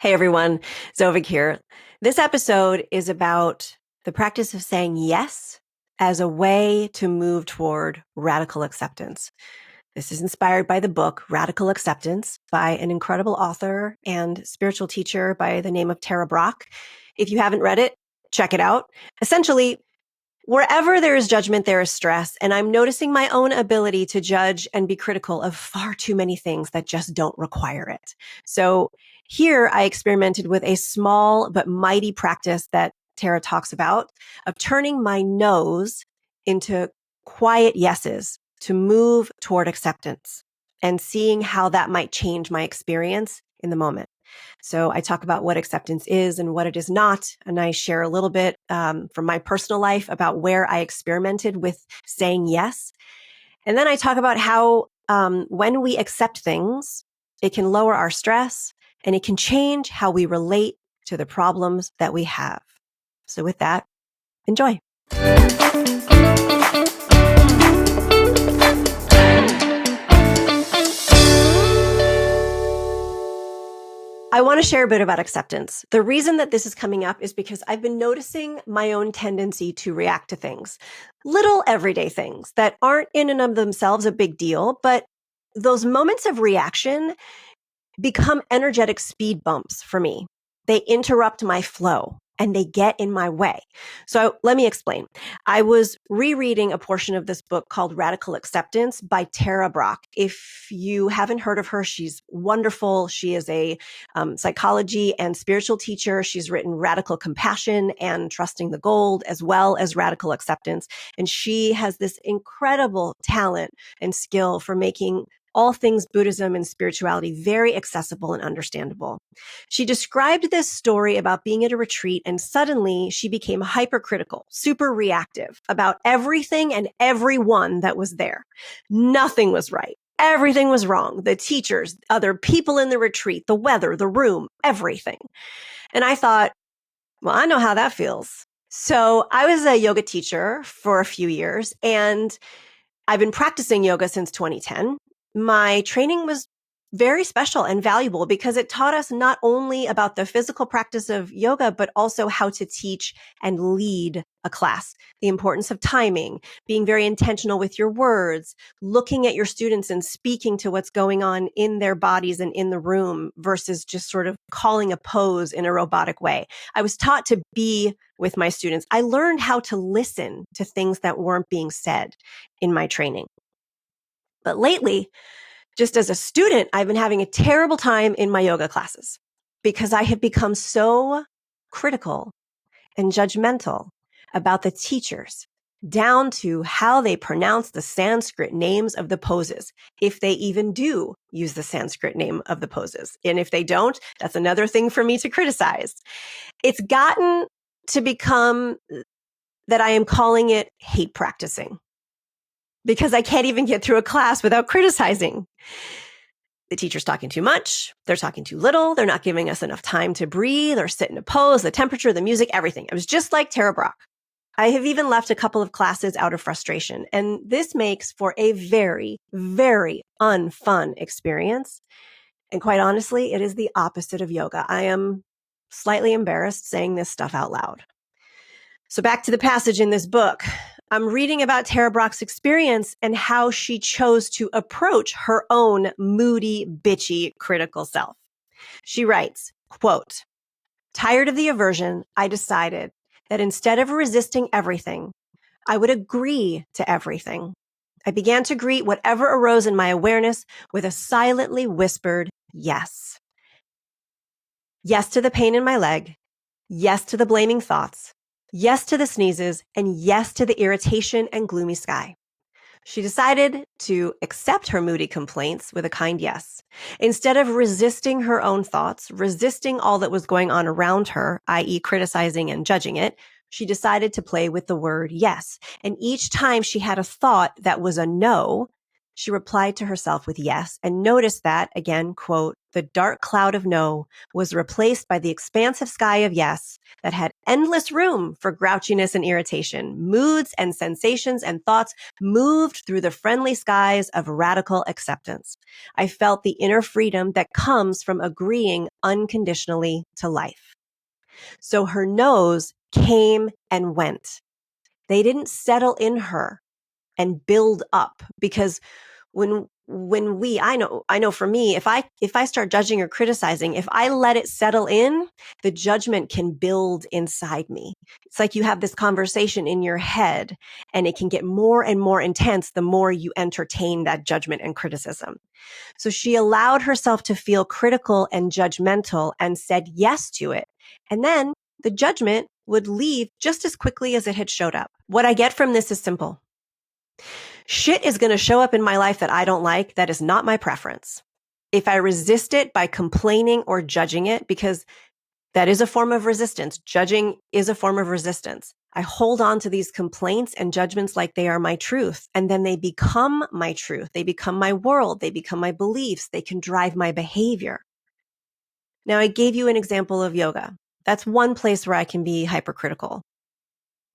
Hey everyone, Zovig here. This episode is about the practice of saying yes as a way to move toward radical acceptance. This is inspired by the book Radical Acceptance by an incredible author and spiritual teacher by the name of Tara Brach. If you haven't read it, check it out. Essentially, wherever there is judgment, there is stress. And I'm noticing my own ability to judge and be critical of far too many things that just don't require it. So here I experimented with a small but mighty practice that Tara talks about of turning my no's into quiet yeses to move toward acceptance and seeing how that might change my experience in the moment. So I talk about what acceptance is and what it is not. And I share a little bit from my personal life about where I experimented with saying yes. And then I talk about how when we accept things, it can lower our stress and it can change how we relate to the problems that we have. So with that, enjoy. I want to share a bit about acceptance. The reason that this is coming up is because I've been noticing my own tendency to react to things, little everyday things that aren't in and of themselves a big deal, but those moments of reaction become energetic speed bumps for me. They interrupt my flow and they get in my way. So let me explain. I was rereading a portion of this book called Radical Acceptance by Tara Brach. If you haven't heard of her, she's wonderful. She is a psychology and spiritual teacher. She's written Radical Compassion and Trusting the Gold, as well as Radical Acceptance. And she has this incredible talent and skill for making all things Buddhism and spirituality very accessible and understandable. She described this story about being at a retreat, and suddenly she became hypercritical, super reactive about everything and everyone that was there. Nothing was right. Everything was wrong. The teachers, other people in the retreat, the weather, the room, everything. And I thought, well, I know how that feels. So I was a yoga teacher for a few years, and I've been practicing yoga since 2010. My training was very special and valuable because it taught us not only about the physical practice of yoga, but also how to teach and lead a class, the importance of timing, being very intentional with your words, looking at your students and speaking to what's going on in their bodies and in the room versus just sort of calling a pose in a robotic way. I was taught to be with my students. I learned how to listen to things that weren't being said in my training. But lately, just as a student, I've been having a terrible time in my yoga classes because I have become so critical and judgmental about the teachers, down to how they pronounce the Sanskrit names of the poses, if they even do use the Sanskrit name of the poses. And if they don't, that's another thing for me to criticize. It's gotten to become that I am calling it hate practicing, because I can't even get through a class without criticizing. The teacher's talking too much. They're talking too little. They're not giving us enough time to breathe or sit in a pose, the temperature, the music, everything. It was just like Tara Brach. I have even left a couple of classes out of frustration. And this makes for a very, very unfun experience. And quite honestly, it is the opposite of yoga. I am slightly embarrassed saying this stuff out loud. So back to the passage in this book. I'm reading about Tara Brach's experience and how she chose to approach her own moody, bitchy, critical self. She writes, quote, "Tired of the aversion, I decided that instead of resisting everything, I would agree to everything. I began to greet whatever arose in my awareness with a silently whispered yes. Yes to the pain in my leg. Yes to the blaming thoughts. Yes to the sneezes, and yes to the irritation and gloomy sky." She decided to accept her moody complaints with a kind yes. Instead of resisting her own thoughts, resisting all that was going on around her, i.e. criticizing and judging it, she decided to play with the word yes. And each time she had a thought that was a no, she replied to herself with yes, and noticed that, again, quote, the dark cloud of no was replaced by the expansive sky of yes that had endless room for grouchiness and irritation. Moods and sensations and thoughts moved through the friendly skies of radical acceptance. I felt the inner freedom that comes from agreeing unconditionally to life. So her no's came and went. They didn't settle in her and build up, because I know for me, if I start judging or criticizing, if I let it settle in, the judgment can build inside me. It's like you have this conversation in your head and it can get more and more intense the more you entertain that judgment and criticism. So she allowed herself to feel critical and judgmental and said yes to it. And then the judgment would leave just as quickly as it had showed up. What I get from this is simple. Shit is going to show up in my life that I don't like. That is not my preference. If I resist it by complaining or judging it, because that is a form of resistance. Judging is a form of resistance. I hold on to these complaints and judgments like they are my truth. And then they become my truth. They become my world. They become my beliefs. They can drive my behavior. Now, I gave you an example of yoga. That's one place where I can be hypercritical.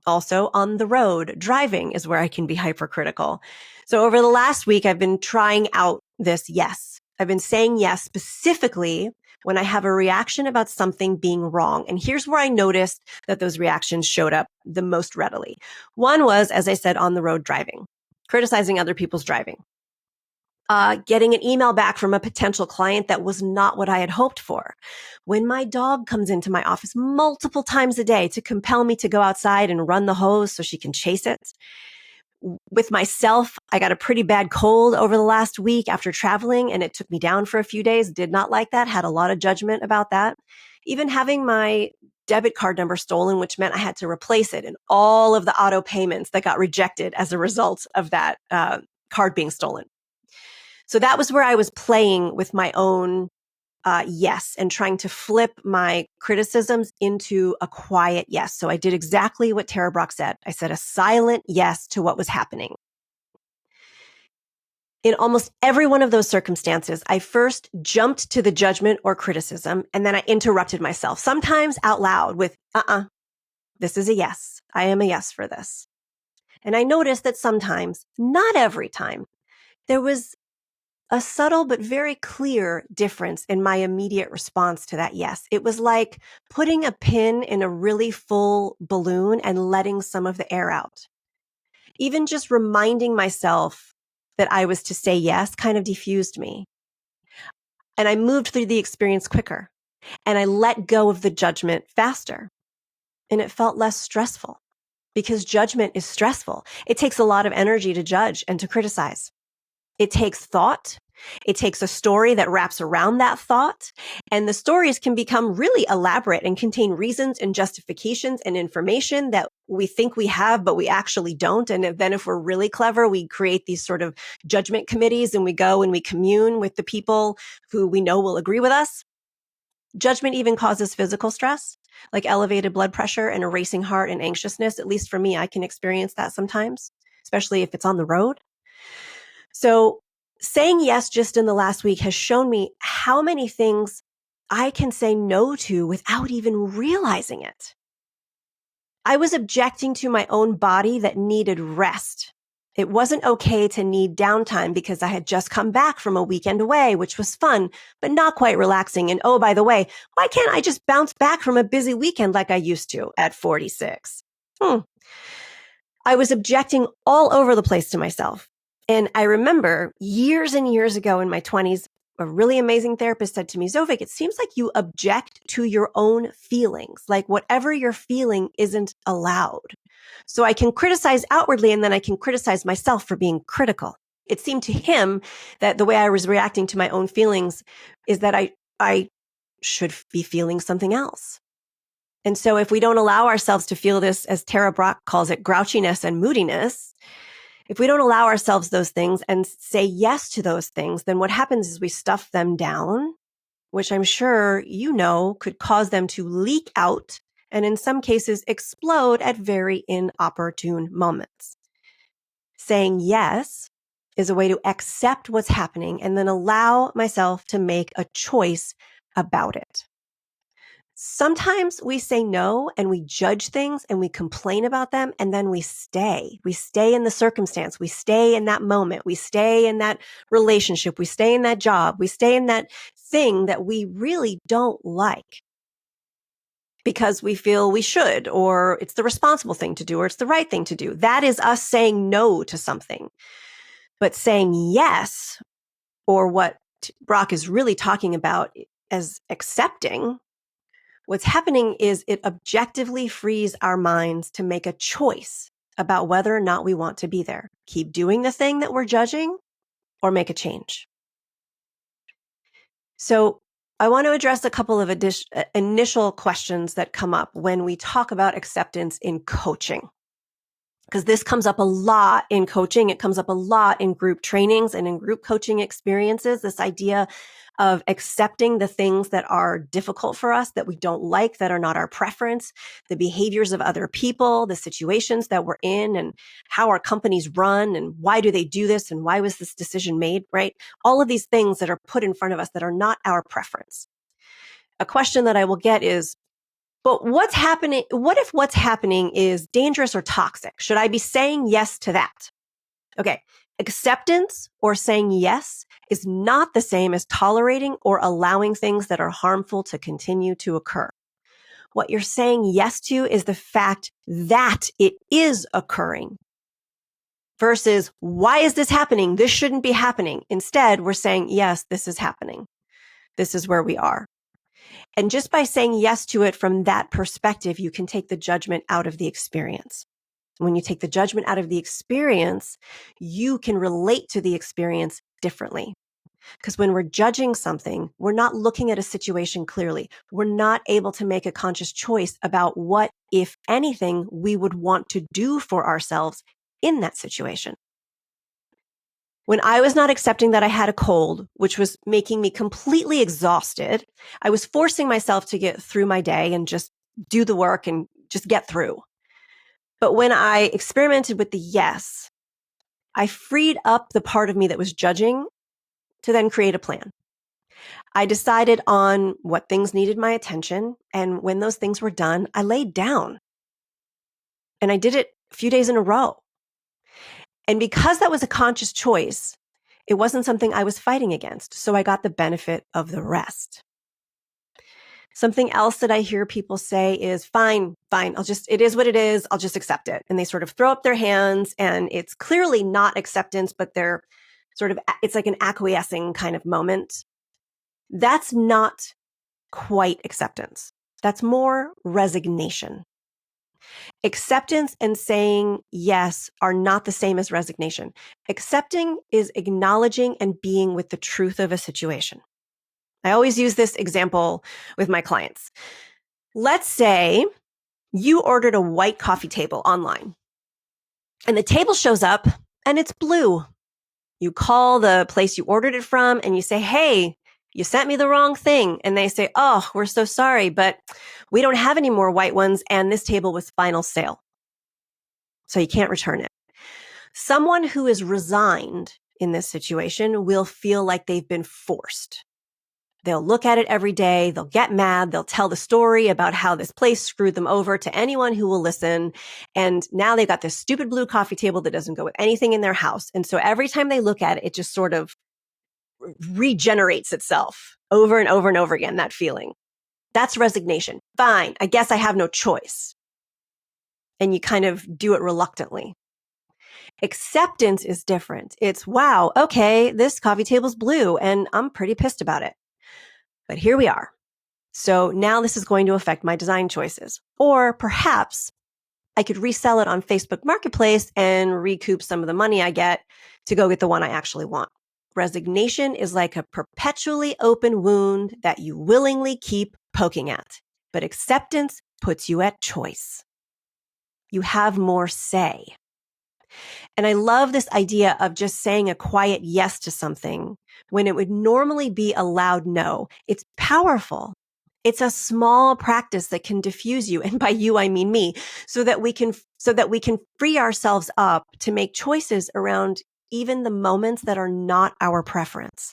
Also, on the road, driving is where I can be hypercritical. So over the last week, I've been trying out this yes. I've been saying yes specifically when I have a reaction about something being wrong. And here's where I noticed that those reactions showed up the most readily. One was, as I said, on the road driving, criticizing other people's driving. Getting an email back from a potential client that was not what I had hoped for. When my dog comes into my office multiple times a day to compel me to go outside and run the hose so she can chase it. With myself, I got a pretty bad cold over the last week after traveling, and it took me down for a few days. Did not like that. Had a lot of judgment about that. Even having my debit card number stolen, which meant I had to replace it, and all of the auto payments that got rejected as a result of that card being stolen. So that was where I was playing with my own yes and trying to flip my criticisms into a quiet yes. So I did exactly what Tara Brach said. I said a silent yes to what was happening. In almost every one of those circumstances, I first jumped to the judgment or criticism, and then I interrupted myself, sometimes out loud with, this is a yes. I am a yes for this. And I noticed that sometimes, not every time, there was a subtle but very clear difference in my immediate response to that yes. It was like putting a pin in a really full balloon and letting some of the air out. Even just reminding myself that I was to say yes kind of diffused me. And I moved through the experience quicker. And I let go of the judgment faster. And it felt less stressful, because judgment is stressful. It takes a lot of energy to judge and to criticize. It takes thought. It takes a story that wraps around that thought. And the stories can become really elaborate and contain reasons and justifications and information that we think we have, but we actually don't. And then if we're really clever, we create these sort of judgment committees and we go and we commune with the people who we know will agree with us. Judgment even causes physical stress, like elevated blood pressure and a racing heart and anxiousness. At least for me, I can experience that sometimes, especially if it's on the road. So saying yes just in the last week has shown me how many things I can say no to without even realizing it. I was objecting to my own body that needed rest. It wasn't okay to need downtime because I had just come back from a weekend away, which was fun, but not quite relaxing. And oh, by the way, why can't I just bounce back from a busy weekend like I used to at 46? I was objecting all over the place to myself. And I remember years and years ago in my 20s, a really amazing therapist said to me, Zovig, it seems like you object to your own feelings. Like whatever you're feeling isn't allowed. So I can criticize outwardly and then I can criticize myself for being critical. It seemed to him that the way I was reacting to my own feelings is that I should be feeling something else. And so if we don't allow ourselves to feel this, as Tara Brach calls it, grouchiness and moodiness, if we don't allow ourselves those things and say yes to those things, then what happens is we stuff them down, which I'm sure you know could cause them to leak out and in some cases explode at very inopportune moments. Saying yes is a way to accept what's happening and then allow myself to make a choice about it. Sometimes we say no and we judge things and we complain about them and then we stay. We stay in the circumstance. We stay in that moment. We stay in that relationship. We stay in that job. We stay in that thing that we really don't like because we feel we should, or it's the responsible thing to do, or it's the right thing to do. That is us saying no to something. But saying yes, or what Brach is really talking about as accepting, what's happening is it objectively frees our minds to make a choice about whether or not we want to be there. Keep doing the thing that we're judging or make a change. So I want to address a couple of initial questions that come up when we talk about acceptance in coaching. Because this comes up a lot in coaching. It comes up a lot in group trainings and in group coaching experiences. This idea of accepting the things that are difficult for us, that we don't like, that are not our preference, the behaviors of other people, the situations that we're in, and how our companies run, and why do they do this, and why was this decision made, right? All of these things that are put in front of us that are not our preference. A question that I will get is, but what's happening? What if what's happening is dangerous or toxic? Should I be saying yes to that? Okay. Acceptance or saying yes is not the same as tolerating or allowing things that are harmful to continue to occur. What you're saying yes to is the fact that it is occurring versus why is this happening? This shouldn't be happening. Instead, we're saying, yes, this is happening. This is where we are. And just by saying yes to it from that perspective, you can take the judgment out of the experience. When you take the judgment out of the experience, you can relate to the experience differently. Because when we're judging something, we're not looking at a situation clearly. We're not able to make a conscious choice about what, if anything, we would want to do for ourselves in that situation. When I was not accepting that I had a cold, which was making me completely exhausted, I was forcing myself to get through my day and just do the work and just get through. But when I experimented with the yes, I freed up the part of me that was judging to then create a plan. I decided on what things needed my attention. And when those things were done, I laid down. And I did it a few days in a row. And because that was a conscious choice, it wasn't something I was fighting against. So I got the benefit of the rest. Something else that I hear people say is, fine, it is what it is. I'll just accept it. And they sort of throw up their hands, and it's clearly not acceptance, but they're it's like an acquiescing kind of moment. That's not quite acceptance. That's more resignation. Acceptance and saying yes are not the same as resignation. Accepting is acknowledging and being with the truth of a situation. I always use this example with my clients. Let's say you ordered a white coffee table online, and the table shows up and it's blue. You call the place you ordered it from and you say, hey, you sent me the wrong thing. And they say, oh, we're so sorry, but we don't have any more white ones, and this table was final sale. So you can't return it. Someone who is resigned in this situation will feel like they've been forced. They'll look at it every day. They'll get mad. They'll tell the story about how this place screwed them over to anyone who will listen. And now they've got this stupid blue coffee table that doesn't go with anything in their house. And so every time they look at it, it just sort of regenerates itself over and over and over again, that feeling. That's resignation. Fine, I guess I have no choice. And you kind of do it reluctantly. Acceptance is different. It's, wow, okay, this coffee table's blue and I'm pretty pissed about it. But here we are. So now this is going to affect my design choices. Or perhaps I could resell it on Facebook Marketplace and recoup some of the money I get to go get the one I actually want. Resignation is like a perpetually open wound that you willingly keep poking at. But acceptance puts you at choice. You have more say. And I love this idea of just saying a quiet yes to something when it would normally be a loud no. It's powerful. It's a small practice that can diffuse you. And by you, I mean me, so that we can free ourselves up to make choices around even the moments that are not our preference.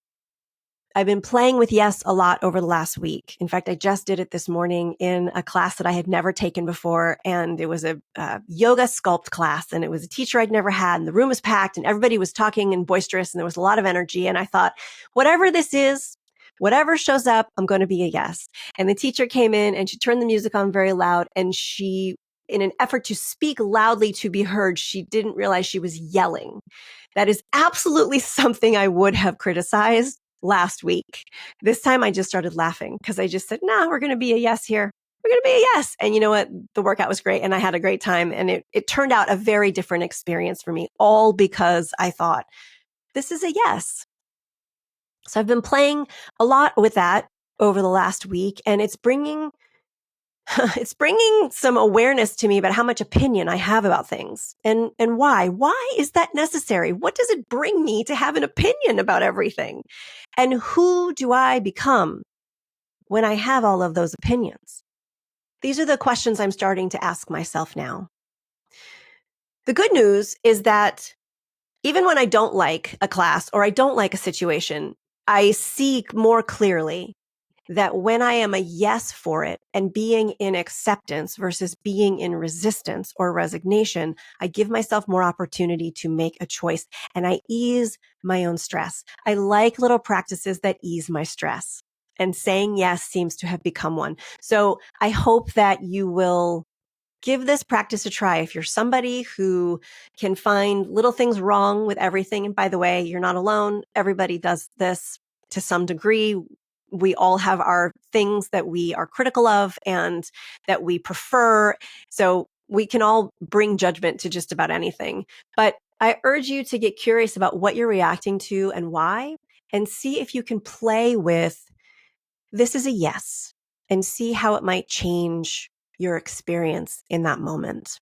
I've been playing with yes a lot over the last week. In fact, I just did it this morning in a class that I had never taken before. And it was a yoga sculpt class. And it was a teacher I'd never had. And the room was packed and everybody was talking and boisterous. And there was a lot of energy. And I thought, whatever this is, whatever shows up, I'm going to be a yes. And the teacher came in and she turned the music on very loud. And she, in an effort to speak loudly to be heard, she didn't realize she was yelling. That is absolutely something I would have criticized last week. This time I just started laughing because I just said, nah, we're going to be a yes here. We're going to be a yes. And you know what? The workout was great and I had a great time. And it turned out a very different experience for me, all because I thought, this is a yes. So I've been playing a lot with that over the last week, and it's bringing some awareness to me about how much opinion I have about things and why. Why is that necessary? What does it bring me to have an opinion about everything? And who do I become when I have all of those opinions? These are the questions I'm starting to ask myself now. The good news is that even when I don't like a class or I don't like a situation, I see more clearly that when I am a yes for it and being in acceptance versus being in resistance or resignation, I give myself more opportunity to make a choice and I ease my own stress. I like little practices that ease my stress, and saying yes seems to have become one. So I hope that you will give this practice a try. If you're somebody who can find little things wrong with everything, and by the way, you're not alone. Everybody does this to some degree. We all have our things that we are critical of and that we prefer. So we can all bring judgment to just about anything. But I urge you to get curious about what you're reacting to and why, and see if you can play with this is a yes and see how it might change your experience in that moment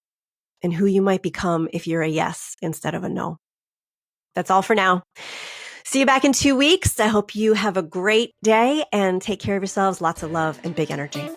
and who you might become if you're a yes instead of a no. That's all for now. See you back in 2 weeks. I hope you have a great day and take care of yourselves. Lots of love and big energy.